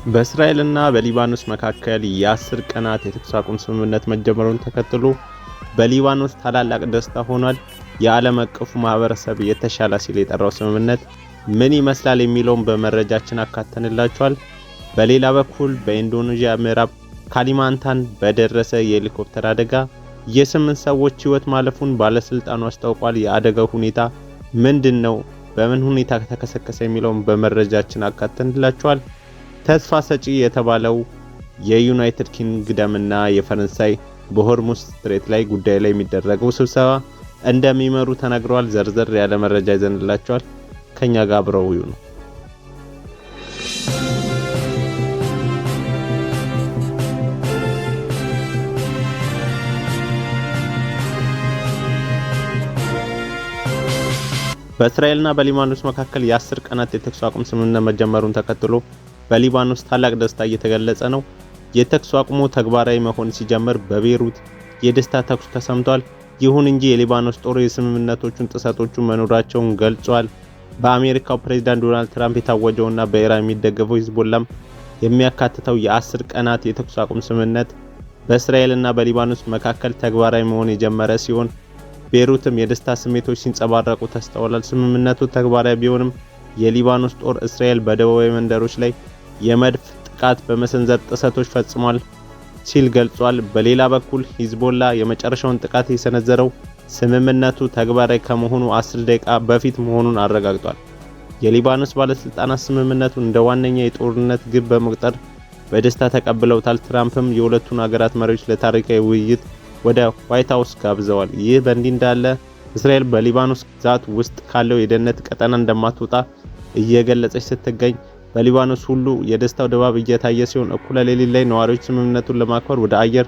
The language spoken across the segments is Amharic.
በእስራኤልና በሊባኖስ መካከል የ10 ቀናት የተኩስ አቁም ስምምነት መጀመሩን ተከትሎ በሊባኖስ ታላላቅ ደስታ ሆኗል። የዓለም አቀፉ ማህበረሰብ የተሻለ ሲል የጠራው ስምምነት ምን ይመስላል የሚለውን በመረጃችን አካተንላችኋል። በሌላ በኩል በኢንዶኔዥያ ምዕራብ ካሊማንታን በደረሰ የሄሊኮፕተር አደጋ የ8 ሰዎች ህይወት ማለፉን ባለስልጣኑ አስታውቋል። የአደጋው ሁኔታ ምንድነው? በምን ሁኔታ ተከሰከሰ የሚለውን በመረጃችን አካተንላችኋል። ተስፋ ሰጪ የተባለው የዩናይትድ ኪንግደምና የፈረንሳይ በሆርሙዝ ስትሬት ላይ ጉዳይ ላይ የሚደረገው ስብሰባ እንደሚመሩ ተናግረዋል። ዘርዘር ያለ መረጃ ይዘንላችኋል። ከኛ ጋር አብረው ይሁኑ። በእስራኤልና በሊባኖስ መካከል የ10 ቀናት የተኩስ አቁም ስምምነት መጀመሩን ተከትሎ በሊባኖስ ታላቅ ደስታ እየተገለጸ ነው። የተኩስ አቁሙ ተግባራዊ መሆን ሲጀምር በቤይሩት የደስታ ተኩስ ተሰምቷል። ይሁን እንጂ የሊባኖስ ጦር የስምምነቶቹን ጥሰቶቹ መኖራቸውን ገልጿል። በአሜሪካው ፕሬዝዳንት ዶናልድ ትራምፕ የታወጀውና በኢራን የሚደገፈው ሂዝቦላም የሚያካትተው የ10 ቀናት የተኩስ አቁም ስምምነት በእስራኤልና በሊባኖስ መካከል ተግባራዊ መሆን የጀመረ ሲሆን ቤይሩትም የደስታ ስሜቶች ሲንጸባረቁ ተስተውሏል። ስምምነቱ ተግባራዊ ቢሆንም የሊባኖስ ጦር እስራኤል በደቡባዊ መንደሮች ላይ የመድፍ ጥቃት በመሰንዘር ጥሰቶች ፈጽሟል ሲል ገልጿል። በሌላ በኩል ሂዝቦላ የመጨረሻውን ጥቃት የሰነዘረው ስምምነቱ ተግባራዊ ከመሆኑ 10 ደቂቃ በፊት መሆኑን አረጋግጧል። የሊባኖስ ባለስልጣናት ስምምነቱን እንደ ዋነኛ የጦርነት ግብ በመቁጠር በደስታ ተቀብለውታል። ትራምፕም የሁለቱን ሀገራት መሪዎች ለታሪካዊ ውይይት ወደ ዋይት ሃውስ ጋብዘዋል። ይህ በእንዲህ እንዳለ እስራኤል በሊባኖስ ግዛት ውስጥ ካለው የደህንነት ቀጠና እንደማትወጣ እየገለጸች ስትገኝ በሊባኖስ ሁሉ የደስታው ድባብ እየታየ ሲሆን እኩለ ሌሊት ላይ ነዋሪዎች ስምምነቱን ለማክበር ወደ አየር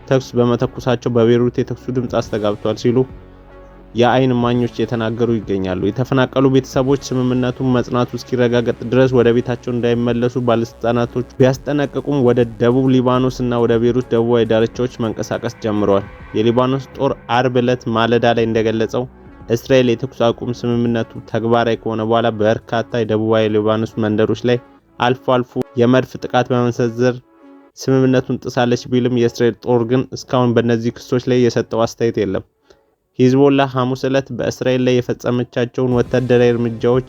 ተኩስ በመተኩሳቸው በቤይሩት የተኩሱ ድምጽ አስተጋብቷል ሲሉ የአይን እማኞች የተናገሩ ይገኛሉ። የተፈናቀሉ ቤተሰቦች ስምምነቱን መጽናቱ እስኪረጋገጥ ድረስ ወደ ቤታቸው እንዳይመለሱ ባለስልጣናቶች ቢያስጠነቅቁም ወደ ደቡብ ሊባኖስ እና ወደ ቤይሩት ደቡባዊ ዳርቻዎች መንቀሳቀስ ጀምረዋል። የሊባኖስ ጦር አርብ ዕለት ማለዳ ላይ እንደገለጸው እስራኤል የተኩስ አቁም ስምምነቱ ተግባራዊ ከሆነ በኋላ በርካታ የደቡባዊ ሊባኖስ መንደሮች ላይ አልፎ አልፎ የመድፍ ጥቃት በመሰንዘር ስምምነቱን ጥሳለች ቢልም የእስራኤል ጦር ግን እስካሁን በእነዚህ ክሶች ላይ የሰጠው አስተያየት የለም። ሂዝቦላ ሐሙስ ዕለት በእስራኤል ላይ የፈጸመቻቸውን ወታደራዊ እርምጃዎች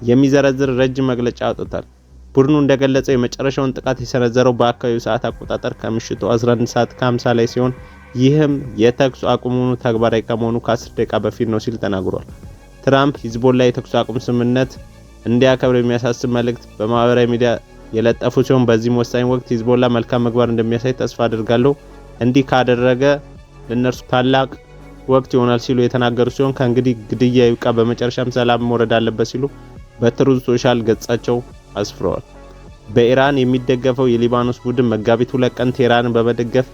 የሚዘረዝር ረጅም መግለጫ አውጥቷል። ቡድኑ እንደገለጸው የመጨረሻውን ጥቃት የሰነዘረው በአካባቢው ሰዓት አቆጣጠር ከምሽቱ 11:50 ላይ ሲሆን ይህም የተኩስ አቁሙ ተግባራዊ ከመሆኑ ከ10 ደቂቃ በፊት ነው ሲል ተናግሯል። ትራምፕ ሂዝቦላ የተኩስ አቁም ስምምነት እንዲያከብር የሚያሳስብ መልእክት በማህበራዊ ሚዲያ የለጠፉ ሲሆን በዚህም ወሳኝ ወቅት ሂዝቦላ መልካም ምግባር እንደሚያሳይ ተስፋ አድርጋለሁ፣ እንዲህ ካደረገ ለነርሱ ታላቅ ወቅት ይሆናል ሲሉ የተናገሩ ሲሆን ከእንግዲህ ግድያ ይብቃ፣ በመጨረሻም ሰላም መውረድ አለበት ሲሉ በትሩዝ ሶሻል ገጻቸው አስፍረዋል። በኢራን የሚደገፈው የሊባኖስ ቡድን መጋቢት 2 ቀን ቴህራንን በመደገፍ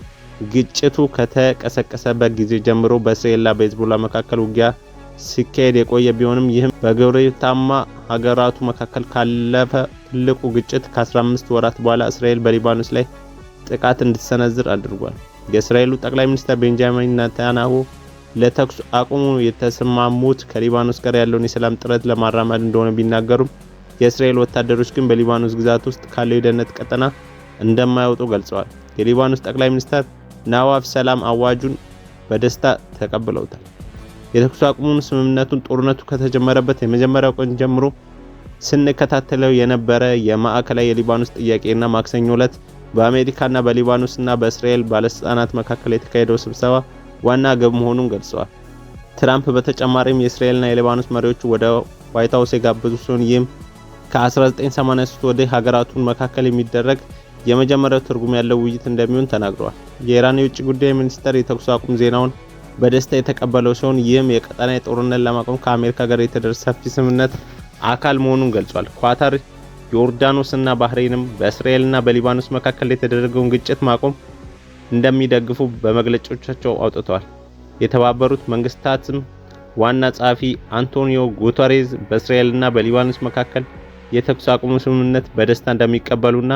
ግጭቱ ከተቀሰቀሰበት ጊዜ ጀምሮ በእስራኤልና በሂዝቦላ መካከል ውጊያ ሲካሄድ የቆየ ቢሆንም ይህም በጎረቤታማ ሀገራቱ መካከል ካለፈ ትልቁ ግጭት ከ15 ወራት በኋላ እስራኤል በሊባኖስ ላይ ጥቃት እንድትሰነዝር አድርጓል። የእስራኤሉ ጠቅላይ ሚኒስትር ቤንጃሚን ኔታንያሁ ለተኩስ አቁሙ የተስማሙት ከሊባኖስ ጋር ያለውን የሰላም ጥረት ለማራመድ እንደሆነ ቢናገሩም የእስራኤል ወታደሮች ግን በሊባኖስ ግዛት ውስጥ ካለው የደህንነት ቀጠና እንደማይወጡ ገልጸዋል። የሊባኖስ ጠቅላይ ሚኒስትር ናዋፍ ሰላም አዋጁን በደስታ ተቀብለውታል። የተኩስ አቁሙን ስምምነቱን ጦርነቱ ከተጀመረበት የመጀመሪያው ቀን ጀምሮ ስንከታተለው የነበረ የማዕከላዊ የሊባኖስ ጥያቄና ማክሰኞ ዕለት በአሜሪካና በሊባኖስና በእስራኤል ባለስልጣናት መካከል የተካሄደው ስብሰባ ዋና ግብ መሆኑን ገልጸዋል። ትራምፕ በተጨማሪም የእስራኤልና የሊባኖስ መሪዎች ወደ ዋይት ሃውስ የጋበዙ ሲሆን ይህም ከ1983 ወዲህ ሀገራቱን መካከል የሚደረግ የመጀመሪያው ትርጉም ያለው ውይይት እንደሚሆን ተናግረዋል። የኢራን የውጭ ጉዳይ ሚኒስተር የተኩስ አቁም ዜናውን በደስታ የተቀበለው ሲሆን ይህም የቀጠናዊ ጦርነት ለማቆም ከአሜሪካ ጋር የተደረሰ ሰፊ ስምምነት አካል መሆኑን ገልጿል። ኳታር፣ ዮርዳኖስና ባህሬንም በእስራኤልና በሊባኖስ መካከል የተደረገውን ግጭት ማቆም እንደሚደግፉ በመግለጫዎቻቸው አውጥተዋል። የተባበሩት መንግስታትም ዋና ጸሐፊ አንቶኒዮ ጉተሬዝ በእስራኤልና በሊባኖስ መካከል የተኩስ አቁም ስምምነት በደስታ እንደሚቀበሉና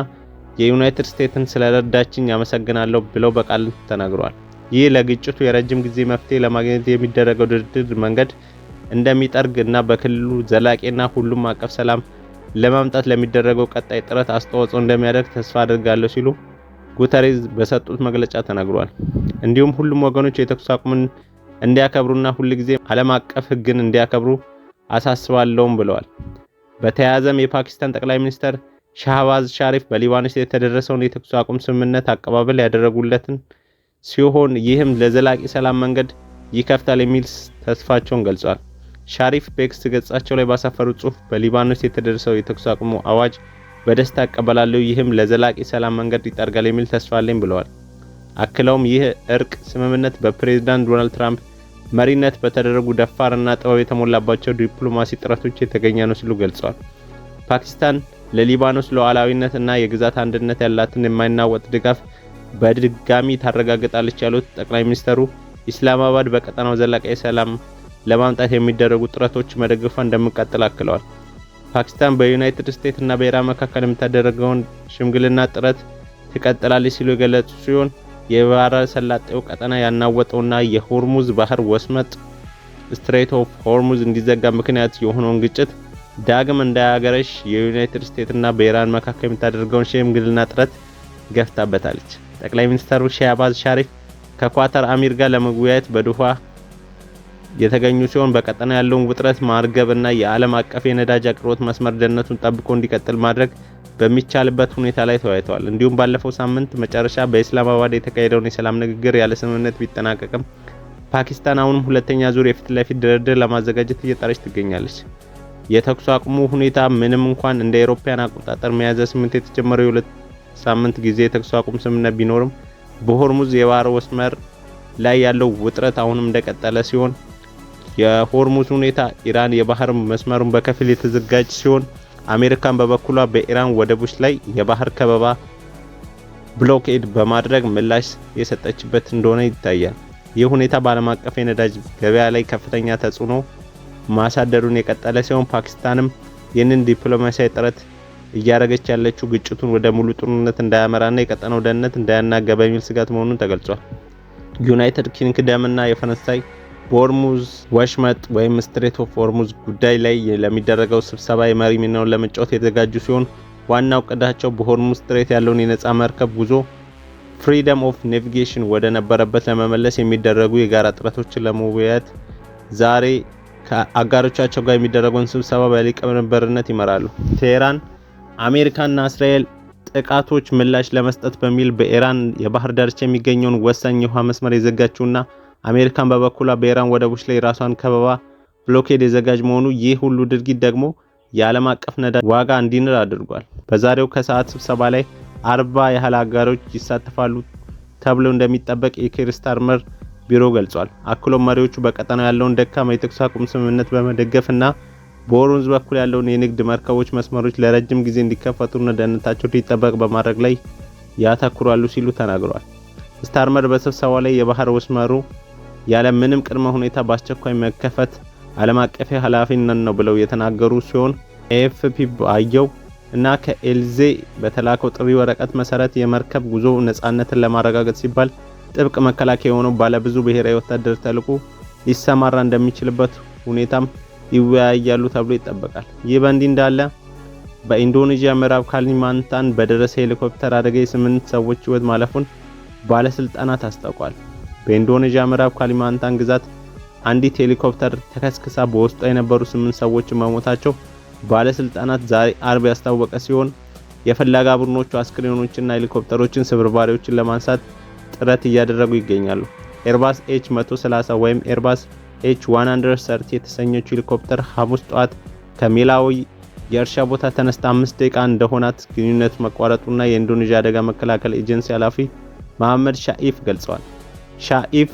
የዩናይትድ ስቴትስን ስለረዳችኝ ያመሰግናለሁ ብለው በቃል ተናግረዋል። ይህ ለግጭቱ የረጅም ጊዜ መፍትሄ ለማግኘት የሚደረገው ድርድር መንገድ እንደሚጠርግ እና በክልሉ ዘላቂና ሁሉም አቀፍ ሰላም ለማምጣት ለሚደረገው ቀጣይ ጥረት አስተዋጽኦ እንደሚያደርግ ተስፋ አድርጋለሁ ሲሉ ጉተሬዝ በሰጡት መግለጫ ተናግረዋል። እንዲሁም ሁሉም ወገኖች የተኩስ አቁምን እንዲያከብሩና ሁልጊዜ ዓለም አቀፍ ሕግን እንዲያከብሩ አሳስባለሁም ብለዋል። በተያያዘም የፓኪስታን ጠቅላይ ሚኒስትር ሻህባዝ ሻሪፍ በሊባኖስ የተደረሰውን የተኩስ አቁም ስምምነት አቀባበል ያደረጉለትን ሲሆን ይህም ለዘላቂ ሰላም መንገድ ይከፍታል የሚል ተስፋቸውን ገልጸዋል። ሻሪፍ በኤክስ ገጻቸው ላይ ባሰፈሩት ጽሑፍ በሊባኖስ የተደረሰው የተኩስ አቁም አዋጅ በደስታ እቀበላለሁ፣ ይህም ለዘላቂ ሰላም መንገድ ይጠርጋል የሚል ተስፋ አለኝ ብለዋል። አክለውም ይህ እርቅ ስምምነት በፕሬዝዳንት ዶናልድ ትራምፕ መሪነት በተደረጉ ደፋርና ጥበብ የተሞላባቸው ዲፕሎማሲ ጥረቶች የተገኘ ነው ሲሉ ገልጸዋል። ፓኪስታን ለሊባኖስ ሉዓላዊነት እና የግዛት አንድነት ያላትን የማይናወጥ ድጋፍ በድጋሚ ታረጋግጣለች ያሉት ጠቅላይ ሚኒስትሩ ኢስላማባድ በቀጠናው ዘላቂ ሰላም ለማምጣት የሚደረጉ ጥረቶች መደገፏ እንደምትቀጥል አክለዋል። ፓኪስታን በዩናይትድ ስቴትስ እና በኢራን መካከል የምታደርገውን ሽምግልና ጥረት ትቀጥላለች ሲሉ የገለጹ ሲሆን የባህረ ሰላጤው ቀጠና ያናወጠውና የሆርሙዝ ባህር ወስመጥ ስትሬት ኦፍ ሆርሙዝ እንዲዘጋ ምክንያት የሆነውን ግጭት ዳግም እንዳያገረሽ የዩናይትድ ስቴትስ እና በኢራን መካከል የምታደርገውን ሽምግልና ጥረት ገፍታበታለች። ጠቅላይ ሚኒስትሩ ሻህባዝ ሻሪፍ ከኳታር አሚር ጋር ለመወያየት በዶሃ የተገኙ ሲሆን በቀጠና ያለውን ውጥረት ማርገብና የዓለም አቀፍ የነዳጅ አቅርቦት መስመር ደህንነቱን ጠብቆ እንዲቀጥል ማድረግ በሚቻልበት ሁኔታ ላይ ተወያይተዋል። እንዲሁም ባለፈው ሳምንት መጨረሻ በኢስላማባድ የተካሄደውን የሰላም ንግግር ያለ ስምምነት ቢጠናቀቅም ፓኪስታን አሁንም ሁለተኛ ዙር የፊት ለፊት ድርድር ለማዘጋጀት እየጣረች ትገኛለች። የተኩስ አቁሙ ሁኔታ ምንም እንኳን እንደ አውሮፓውያን አቆጣጠር ሚያዝያ 8 የተጀመረው የሁለት ሳምንት ጊዜ የተኩስ አቁም ስምምነት ቢኖርም በሆርሙዝ የባህር ወስመር ላይ ያለው ውጥረት አሁንም እንደቀጠለ ሲሆን የሆርሙዝ ሁኔታ ኢራን የባህር መስመሩን በከፊል የተዘጋጅ ሲሆን አሜሪካን በበኩሏ በኢራን ወደቦች ላይ የባህር ከበባ ብሎኬድ በማድረግ ምላሽ የሰጠችበት እንደሆነ ይታያል። ይህ ሁኔታ በዓለም አቀፍ የነዳጅ ገበያ ላይ ከፍተኛ ተጽዕኖ ማሳደሩን የቀጠለ ሲሆን ፓኪስታንም ይህንን ዲፕሎማሲያዊ ጥረት እያደረገች ያለችው ግጭቱን ወደ ሙሉ ጦርነት እንዳያመራና የቀጠናው ደህንነት እንዳያናጋ በሚል ስጋት መሆኑን ተገልጿል። ዩናይትድ ኪንግደምና የፈረንሳይ በሆርሙዝ ወሽመጥ ወይም ስትሬት ኦፍ ሆርሙዝ ጉዳይ ላይ ለሚደረገው ስብሰባ የመሪ ሚናውን ለመጫወት የተዘጋጁ ሲሆን ዋናው ዕቅዳቸው በሆርሙዝ ስትሬት ያለውን የነጻ መርከብ ጉዞ ፍሪደም ኦፍ ኔቪጌሽን ወደ ነበረበት ለመመለስ የሚደረጉ የጋራ ጥረቶችን ለመወያየት ዛሬ ከአጋሮቻቸው ጋር የሚደረገውን ስብሰባ በሊቀመንበርነት ይመራሉ። ቴህራን አሜሪካና እስራኤል ጥቃቶች ምላሽ ለመስጠት በሚል በኢራን የባህር ዳርቻ የሚገኘውን ወሳኝ የውሃ መስመር የዘጋችውና አሜሪካን በበኩሏ በኢራን ወደቦች ላይ ራሷን ከበባ ብሎኬድ የዘጋጅ መሆኑ ይህ ሁሉ ድርጊት ደግሞ የዓለም አቀፍ ነዳጅ ዋጋ እንዲንር አድርጓል። በዛሬው ከሰዓት ስብሰባ ላይ 40 ያህል አጋሮች ይሳተፋሉ ተብሎ እንደሚጠበቅ የኪር ስታርመር ቢሮ ገልጿል። አክሎም መሪዎቹ በቀጠናው ያለውን ደካማ የተኩስ አቁም ስምምነት በመደገፍና በሆርሙዝ በኩል ያለውን የንግድ መርከቦች መስመሮች ለረጅም ጊዜ እንዲከፈቱና ደህንነታቸው እንዲጠበቅ በማድረግ ላይ ያተኩራሉ ሲሉ ተናግረዋል። ስታርመር በስብሰባው ላይ የባህር ወስመሩ ያለ ምንም ቅድመ ሁኔታ በአስቸኳይ መከፈት ዓለም አቀፍ ኃላፊነት ነው ብለው የተናገሩ ሲሆን ኤኤፍፒ ባየው እና ከኤልዜ በተላከው ጥሪ ወረቀት መሰረት የመርከብ ጉዞ ነጻነትን ለማረጋገጥ ሲባል ጥብቅ መከላከያ የሆነው ባለብዙ ብሔራዊ ወታደር ተልዕኮ ሊሰማራ እንደሚችልበት ሁኔታም ይወያያሉ ተብሎ ይጠበቃል። ይህ በእንዲህ እንዳለ በኢንዶኔዥያ ምዕራብ ካሊማንታን በደረሰ ሄሊኮፕተር አደጋ የ8 ሰዎች ሕይወት ማለፉን ባለስልጣናት አስታውቀዋል። በኢንዶኔዥያ ምዕራብ ካሊማንታን ግዛት አንዲት ሄሊኮፕተር ተከስክሳ በውስጧ የነበሩ 8 ሰዎች መሞታቸው ባለስልጣናት ዛሬ አርብ ያስታወቀ ሲሆን የፍለጋ ቡድኖቹ አስክሬኖችና ሄሊኮፕተሮችን ስብርባሪዎችን ለማንሳት ጥረት እያደረጉ ይገኛሉ። ኤርባስ ኤች130 ወይም ኤርባስ ኤች130 የተሰኘችው ሄሊኮፕተር ሐሙስ ጠዋት ከሜላዊ የእርሻ ቦታ ተነስታ 5 ደቂቃ እንደሆናት ግንኙነት መቋረጡና የኢንዶኔዥያ አደጋ መከላከል ኤጀንሲ ኃላፊ መሐመድ ሻኢፍ ገልጸዋል። ሻኢፍ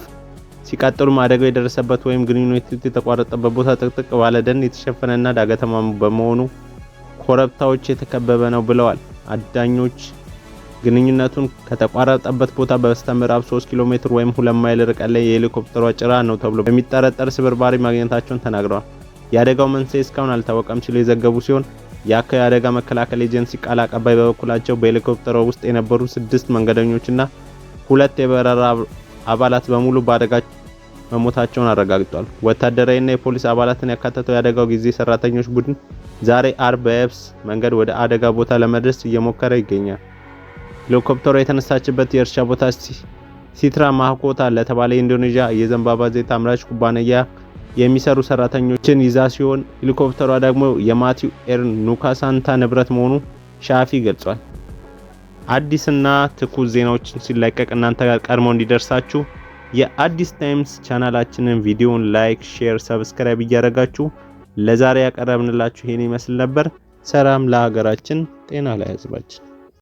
ሲቀጥሉም አደጋው የደረሰበት ወይም ግንኙነቱ የተቋረጠበት ቦታ ጥቅጥቅ ባለ ደን የተሸፈነና ዳገታማ በመሆኑ ኮረብታዎች የተከበበ ነው ብለዋል። አዳኞች ግንኙነቱን ከተቋረጠበት ቦታ በስተምዕራብ 3 ኪሎ ሜትር ወይም 2 ማይል ርቀት ላይ የሄሊኮፕተሯ ጭራ ነው ተብሎ በሚጠረጠር ስብርባሪ ማግኘታቸውን ተናግረዋል። የአደጋው መንስኤ እስካሁን አልታወቀም ሲሉ የዘገቡ ሲሆን የአካባቢ አደጋ መከላከል ኤጀንሲ ቃል አቀባይ በበኩላቸው በሄሊኮፕተሯ ውስጥ የነበሩ 6 መንገደኞችና 2 የበረራ አባላት በሙሉ በአደጋ መሞታቸውን አረጋግጧል። ወታደራዊና የፖሊስ አባላትን ያካተተው የአደጋው ጊዜ ሰራተኞች ቡድን ዛሬ አርብ በየብስ መንገድ ወደ አደጋ ቦታ ለመድረስ እየሞከረ ይገኛል። ሄሊኮፕተሯ የተነሳችበት የእርሻ ቦታ ሲትራ ማህኮታ ለተባለ የኢንዶኔዥያ የዘንባባ ዘይት አምራች ኩባንያ የሚሰሩ ሰራተኞችን ይዛ ሲሆን ሄሊኮፕተሯ ደግሞ የማቲው ኤር ኑካሳንታ ንብረት መሆኑ ሻፊ ገልጿል። አዲስና ትኩስ ዜናዎችን ሲለቀቅ እናንተ ጋር ቀድሞ እንዲደርሳችሁ የአዲስ ታይምስ ቻናላችንን ቪዲዮን ላይክ፣ ሼር፣ ሰብስክራይብ እያደረጋችሁ ለዛሬ ያቀረብንላችሁ ይሄን ይመስል ነበር። ሰላም ለሀገራችን፣ ጤና ለሕዝባችን።